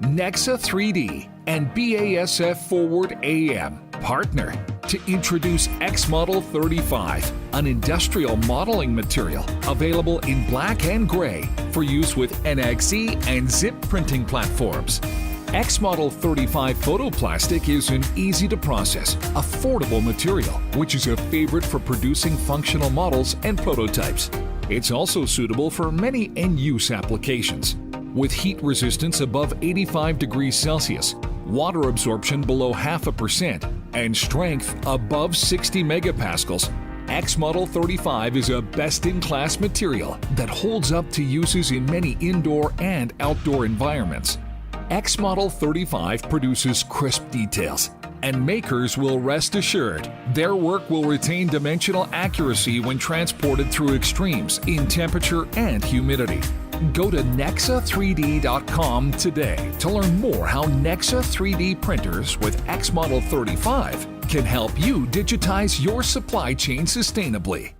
Nexa3D and BASF Forward AM partner to introduce xMODEL35, an industrial modeling material available in black and gray for use with NXE and zip printing platforms. xMODEL35 photoplastic is an easy-to-process, affordable material which is a favorite for producing functional models and prototypes. It's also suitable for many end-use applications. With heat resistance above 85 degrees Celsius, water absorption below 0.5%, and strength above 60 megapascals, xMODEL35 is a best-in-class material that holds up to uses in many indoor and outdoor environments. xMODEL35 produces crisp details, and makers will rest assured their work will retain dimensional accuracy when transported through extremes in temperature and humidity. Go to Nexa3D.com today to learn more how Nexa3D printers with xMODEL35 can help you digitize your supply chain sustainably.